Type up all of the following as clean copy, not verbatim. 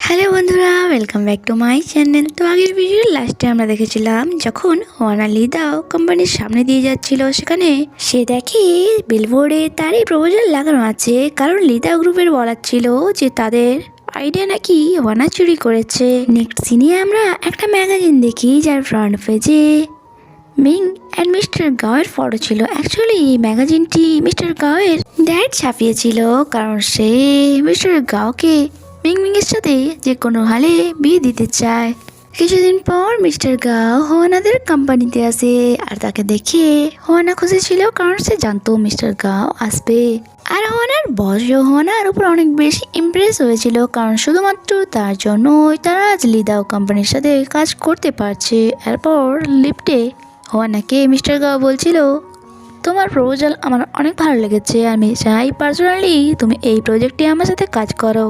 Hello বন্ধুরা, welcome back to my channel. তো আগের ভিডিওর লাস্টে আমরা দেখেছিলাম যখন হোয়ানা লিদাও কোম্পানির সামনে দিয়ে যাচ্ছিল, সেখানে সে দেখে বিলবোর্ডে তারই প্রপোজাল লাগানো আছে, কারণ লিদাও গ্রুপের বলার ছিল যে তাদের আইডিয়া নাকি হোয়ানা চুরি করেছে। নেক্সট সিনে আমরা একটা ম্যাগাজিন দেখি যার ফ্রন্ট পেজে মিং অ্যান্ড মিস্টার গাওয়ের ফটো ছিল। অ্যাকচুয়ালি এই ম্যাগাজিনটি মিস্টার গাওয়ের ড্যাড ছাপিয়েছিল, কারণ সে মিস্টার গাওকে মিংমিংয়ের সাথে যে কোনো হালে বিয়ে দিতে চায়। কিছুদিন পর মিস্টার গাও হোয়ানাদের কোম্পানিতে আসে, আর তাকে দেখে হোয়ানা খুশি ছিল, কারণ সে জানতো মিস্টার গাও আসবে। আর হোয়ানার বসও হোয়ানার উপর অনেক বেশি ইমপ্রেস হয়েছিল, কারণ শুধুমাত্র তার জন্যই তারা আজ লিদাও কোম্পানির সাথে কাজ করতে পারছে। এরপর লিফটে হোয়ানাকে মিস্টার গাও বলছিল, তোমার প্রপোজাল আমার অনেক ভালো লেগেছে, আমি চাই পার্সোনালি তুমি এই প্রজেক্টে আমার সাথে কাজ করো।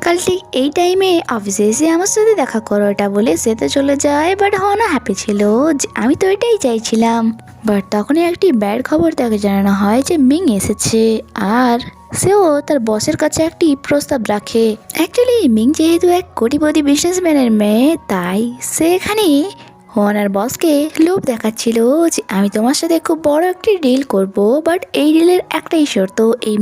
কাল ঠিক এই টাইমে অফিসে এসে আমার সাথে দেখা করো, এটা বলে সে তো চলে যায়। বাট হোয়ানা হ্যাপি ছিল যে আমি তো এটাই চাইছিলাম। বাট তখনই একটি ব্যাড খবর তাকে জানানো হয় যে মিং এসেছে, আর সেও তার বসের কাছে একটি প্রস্তাব রাখে। অ্যাকচুয়ালি মিং যেহেতু এক কোটিপতি বিজনেসম্যানের মেয়ে, তাই সে এখানে হোয়ানার বসকে লোভ দেখাচ্ছিল যে আমি তোমার সাথে খুব বড় একটি ডিল করব, বাট এই ডিলের একটাই শর্ত, এই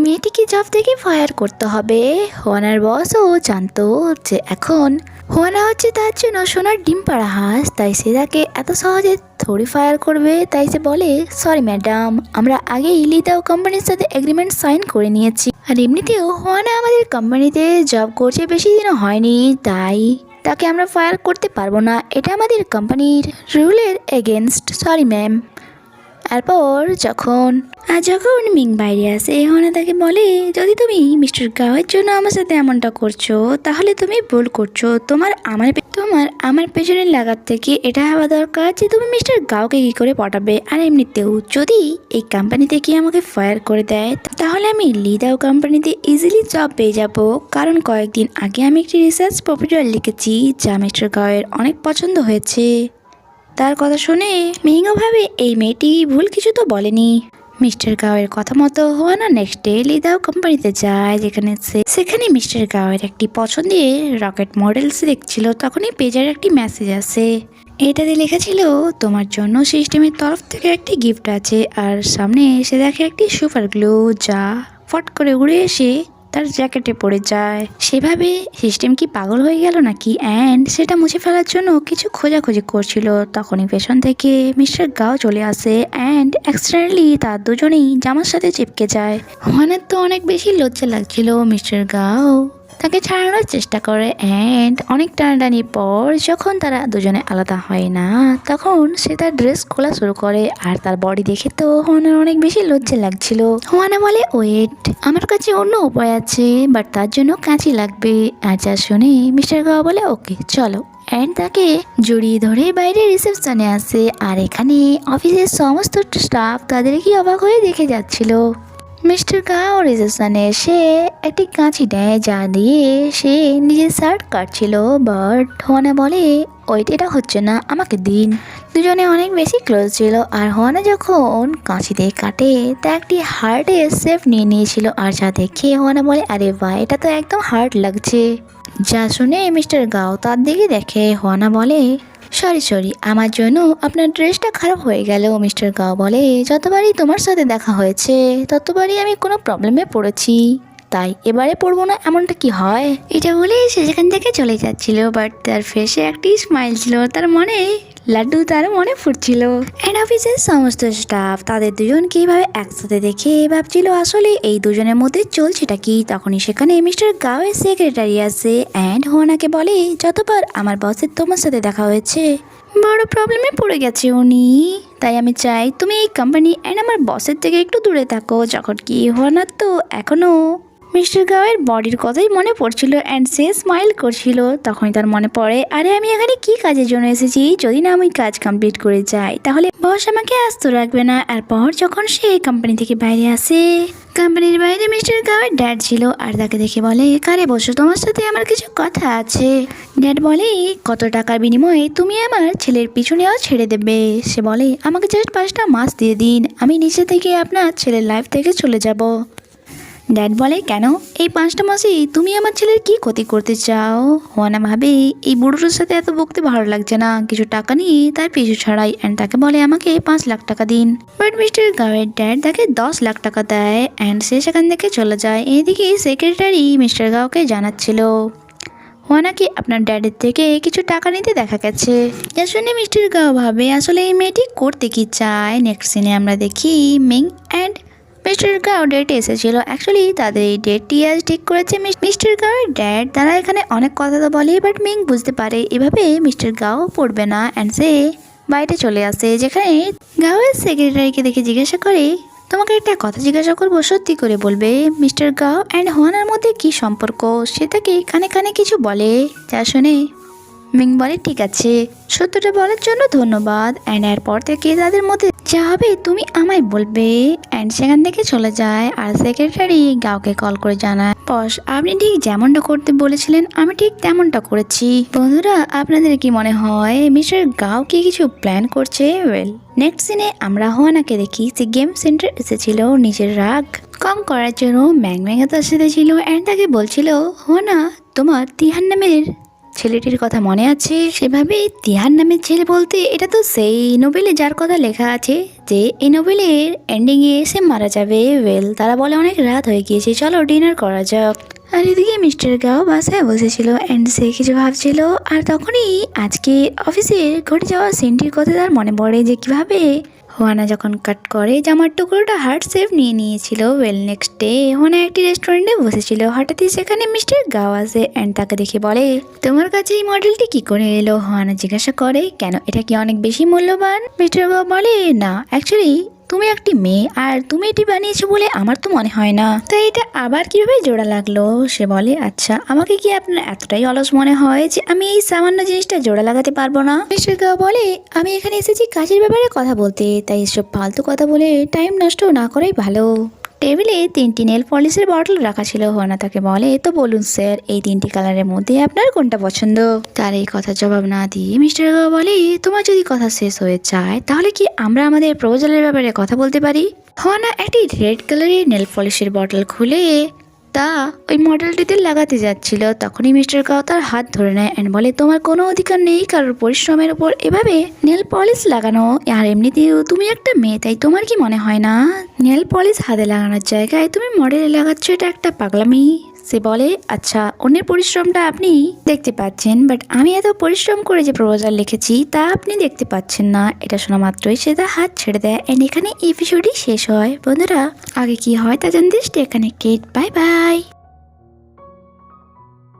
মেয়েটিকে জব থেকে ফায়ার করতে হবে। হোয়ানার বসও জানতো যে এখন হোয়ানা হচ্ছে তার জন্য সোনার ডিম পাড়া হাঁস, তাই সে তাকে এত সহজে থোড়ি ফায়ার করবে। তাই সে বলে, সরি ম্যাডাম, আমরা আগেই লিদাও কোম্পানির সাথে এগ্রিমেন্ট সাইন করে নিয়েছি, আর এমনিতেও হোয়ানা আমাদের কোম্পানিতে জব করছে বেশি দিনও হয়নি, তাই তাকে আমরা ফায়ার করতে পারবো না, এটা আমাদের কোম্পানির রুলের এগেনস্ট, সরি ম্যাম। এরপর যখন মিং বাইরে আসে, হোয়ানা তাকে বলে, যদি তুমি মিস্টার গাওয়ের জন্য আমার সাথে এমনটা করছো, তাহলে তুমি ভুল করছো। তোমার আমার পেছনে লাগার থেকে এটা হওয়া দরকার যে তুমি মিস্টার গাওকে কি করে পটাবে। আর এমনিতেও যদি এই কোম্পানি থেকে আমাকে ফায়ার করে দেয়, তাহলে আমি লিদাও কোম্পানিতে ইজিলি জব পেয়ে যাব, কারণ কয়েকদিন আগে আমি একটি রিসার্চ প্রপোজাল লিখেছি যা মিস্টার গাওয়ের অনেক পছন্দ হয়েছে। তার কথা শুনে মিংও ভাবে এই মেয়েটি ভুল কিছু তো বলেনি। মিস্টার গাওয়ের কথা মতো হোয়ানা নেক্সট ডে লিদাও কোম্পানিতে যায়, সেখানে মিস্টার গাওয়ের একটি পছন্দের রকেট মডেলস দেখছিল। তখনই পেজের একটি মেসেজ আসে, এটাতে লেখা ছিল, তোমার জন্য সিস্টেমের তরফ থেকে একটি গিফট আছে। আর সামনে এসে দেখে একটি সুপার গ্লু, যা ফট করে উড়ে এসে তার জ্যাকেটে পড়ে যায়। সেভাবে সিস্টেম কি পাগল হয়ে গেল নাকি, অ্যান্ড সেটা মুছে ফেলার জন্য কিছু খোঁজাখুঁজি করছিল। তখনই পেছন থেকে মিস্টার গাও চলে আসে, অ্যান্ড অ্যাক্সিডেন্টালি তার দুজনেই জামার সাথে চিপকে যায়। হোয়ানার তো অনেক বেশি লজ্জা লাগছিল। মিস্টার গাও তাকে ছাড়ানোর চেষ্টা করে, অ্যান্ড অনেক টানাটানির পর যখন তারা দুজনে আলাদা হয় না, তখন সে তার ড্রেস খোলা শুরু করে, আর তার বডি দেখে তো হোয়ানার অনেক বেশি লজ্জা লাগছিল। হোয়ানা বলে, ওয়েট, আমার কাছে অন্য উপায় আছে, বাট তার জন্য কাঁচি লাগবে। আর যা শুনে মিস্টার গাও বলে, ওকে চলো, অ্যান্ড তাকে জড়িয়ে ধরে বাইরে রিসেপশনে আসে। আর এখানে অফিসের সমস্ত স্টাফ তাদের কি অবাক হয়ে দেখে যাচ্ছিল। মিস্টার গাও রিসেপশনে এসে একটি কাঁচি নেয়, যা দিয়ে সে নিজের শার্ট কাটছিল, বাট হোয়ানা বলে, ওইটা এটা হচ্ছে না, আমাকে দিন। দুজনে অনেক বেশি ক্লোজ ছিল, আর হোয়ানা যখন কাঁচি দিয়ে কাটে তা একটি হার্টের শেপ নিয়ে নিয়েছিল। আর যা দেখে হোয়ানা বলে, আরে বাহ, এটা তো একদম হার্ট লাগছে। যা শুনে মিস্টার গাও তার দিকে দেখে। হোয়ানা বলে, সরি, আমার জন্য আপনার ড্রেসটা খারাপ হয়ে গেল। মিস্টার গাও বলে, যতবারই তোমার সাথে দেখা হয়েছে ততবারই আমি কোনো প্রবলেমে পড়েছি, তাই এবারে পড়বো না, এমনটা কি হয়? এটা বলে সে সেখান থেকে চলে যাচ্ছিল, বাট তার ফেসে একটি স্মাইল ছিল, তার লাড্ডু তার মনে ফুটছিল। এন্ড অফিসের সমস্ত স্টাফ তাদের দুজনকে এইভাবে একসাথে দেখে ভাবছিল আসলে এই দুজনের মধ্যে চলছেটা কি। তখনই সেখানে মিস্টার গাওয়ের সেক্রেটারি আসে, অ্যান্ড হোয়ানাকে বলে, যতবার আমার বসের তোমার সাথে দেখা হয়েছে বড় প্রবলেমে পড়ে গেছে উনি, তাই আমি চাই তুমি এই কোম্পানি অ্যান্ড আমার বসের থেকে একটু দূরে থাকো। যখন কি হোয়ানার তো এখনো মিস্টার গাওয়ের বডির কথাই মনে পড়ছিল, অ্যান্ড সে স্মাইল করছিল। তখনই তার মনে পড়ে, আরে আমি এখানে কি কাজের জন্য এসেছি, যদি না আমি কাজ কমপ্লিট করে যাই তাহলে বস আমাকে আস্ত রাখবে না। এরপর যখন সে কোম্পানি থেকে বাইরে আসে, কোম্পানির বাইরে মিস্টার গাওয়ের ড্যাড ছিল, আর তাকে দেখে বলে, কারে বসো, তোমার সাথে আমার কিছু কথা আছে। ড্যাড বলে, কত টাকার বিনিময়ে তুমি আমার ছেলের পিছনেও ছেড়ে দেবে? সে বলে, আমাকে জাস্ট 5টা মাস দিয়ে দিন, আমি নিচে থেকে আপনার ছেলের লাইফ থেকে চলে যাব। ড্যাড বলে, কেন এই 5টা মাসে তুমি আমার ছেলের কি ক্ষতি করতে চাও? হোয়ানা ভাবে এই বুড়োটার সাথে এত বকতে ভালো লাগছে না, কিছু টাকা নিয়ে তার পিছু ছাড়াই অ্যান্ড তাকে বলে আমাকে 5 লাখ টাকা দিন। বাট মিস্টার গাওয়ের ড্যাড তাকে 10 লাখ টাকা দেয় অ্যান্ড সে সেখান থেকে চলে যায়। এদিকে সেক্রেটারি মিস্টার গাওকে জানাচ্ছিল হোয়ানাকে আপনার ড্যাডের থেকে কিছু টাকা নিতে দেখা গেছে। যা শুনে মিস্টার গাও ভাবে আসলে এই মেয়েটি করতে কি চায়। নেক্সট সিনে আমরা দেখি মিং অ্যান্ড মিস্টার গাও ডেটে এসেছিল। অ্যাকচুয়ালি তাদের এই ডেটটি আজ ঠিক করেছে মিস্টার গাওয়ের ড্যাড। তারা এখানে অনেক কথা তো বলে, বাট মিং বুঝতে পারে এভাবে মিস্টার গাও পড়বে না অ্যান্ড সে বাইরে চলে আসে, যেখানে গাওয়ের সেক্রেটারিকে দেখে জিজ্ঞাসা করে, তোমাকে একটা কথা জিজ্ঞাসা করবো, সত্যি করে বলবে মিস্টার গাও অ্যান্ড হোয়ানার মধ্যে কি সম্পর্ক? সে তাকে কানে কানে কিছু বলে, যা শুনে মিং বলে ঠিক আছে, সত্যটা বলার জন্য ধন্যবাদ অ্যান্ড এরপর থেকে তাদের মধ্যে যা হবে তুমি আমায় বলবে অ্যান্ড সেখান থেকে চলে যায়। আর সেক্রেটারি গাওকে কল করে জানায়, বস আপনি ঠিক যেমনটা করতে বলেছিলেন আমি ঠিক তেমনটা করেছি। বন্ধুরা আপনাদের কি মনে হয় মিস্টার গাও কি কিছু প্ল্যান করছে? ওয়েল নেক্সট সিনে আমরা হোয়ানাকে দেখি সে গেম সেন্টার এসেছিল নিজের রাগ কম করার জন্য। ম্যাং তার সাথে ছিল অ্যান্ড তাকে বলছিল, হোয়ানা তোমার তিহান নামের ছেলেটির কথা মনে আছে? সেভাবে তিহান নামের ছেলে বলতে এটা তো সেই নোবেলে যার কথা লেখা আছে যে এই নোবেলের এন্ডিংয়ে সে মারা যাবে। ওয়েল তারা বলে অনেক রাত হয়ে গিয়েছে, চলো ডিনার করা যাক। আর এদিকে মিস্টার গাও বাসায় বসেছিল অ্যান্ড সে কিছু ভাবছিল। আর তখনই আজকে অফিসে ঘটে যাওয়া সিনটির কথা তার মনে পড়ে যে কিভাবে হোয়ানা যখন কাট করে জামার টুকরোটা হার্ট সেভ নিয়ে নিয়েছিল। ওয়েল নেক্সট ডে হোয়ানা একটি রেস্টুরেন্টে বসেছিল, হঠাৎই সেখানে মিস্টার গাও আসে অ্যান্ড তাকে দেখে বলে, তোমার কাছে এই মডেলটি কি করে এলো? হোয়ানা জিজ্ঞাসা করে, কেন এটা কি অনেক বেশি মূল্যবান? মিস্টার গাও বলে, না অ্যাকচুয়ালি তুমি একটি মেয়ে আর তুমি এটি বানিয়েছো বলে আমার তো মনে হয় না, তাই এটা আবার কিভাবে জোড়া লাগলো? সে বলে, আচ্ছা আমাকে কি আপনার এতটাই অলস মনে হয় যে আমি এই সামান্য জিনিসটা জোড়া লাগাতে পারবো না? মিস্টার গাও বলে, আমি এখানে এসেছি কাজের ব্যাপারে কথা বলতে, তাই এসব ফালতু কথা বলে টাইম নষ্ট না করাই ভালো। টেবিলে 3টি নেল পলিশের বটল রাখা ছিল। হোয়ানা তাকে বলে, তো বলুন স্যার এই 3টি কালারের মধ্যে আপনার কোনটা পছন্দ? তার এই কথা জবাব না দিয়ে মিস্টার গাও বলে, তোমার যদি কথা শেষ হয়ে যায় তাহলে কি আমরা আমাদের প্রপোজালের ব্যাপারে কথা বলতে পারি? হোয়ানা একটি রেড কালারের নেল পলিশের বটল খুলে তা ওই মডেলটিতে লাগাতে যাচ্ছিল। তখনই মিস্টার গাও তার হাত ধরে নেয় অ্যান্ড বলে, তোমার কোনো অধিকার নেই কারোর পরিশ্রমের উপর এভাবে নেল পলিশ লাগানো। আর এমনিতেও তুমি একটা মেয়ে, তাই তোমার কি মনে হয় না নেল পলিশ হাতে লাগানোর জায়গায় তুমি মডেলে লাগাচ্ছ এটা একটা পাগলামি? সে বলে, আচ্ছা অন্যের পরিশ্রমটা আপনি দেখতে পাচ্ছেন, বাট আমি এত পরিশ্রম করে যে প্রপোজাল লিখেছি তা আপনি দেখতে পাচ্ছেন না। এটা শোনা মাত্রই সে তার হাত ছেড়ে দেয় অ্যান্ড এখানে এপিসোডই শেষ হয়। বন্ধুরা আগে কি হয় তা জানতে স্টে কানেক্টেড। Bye bye.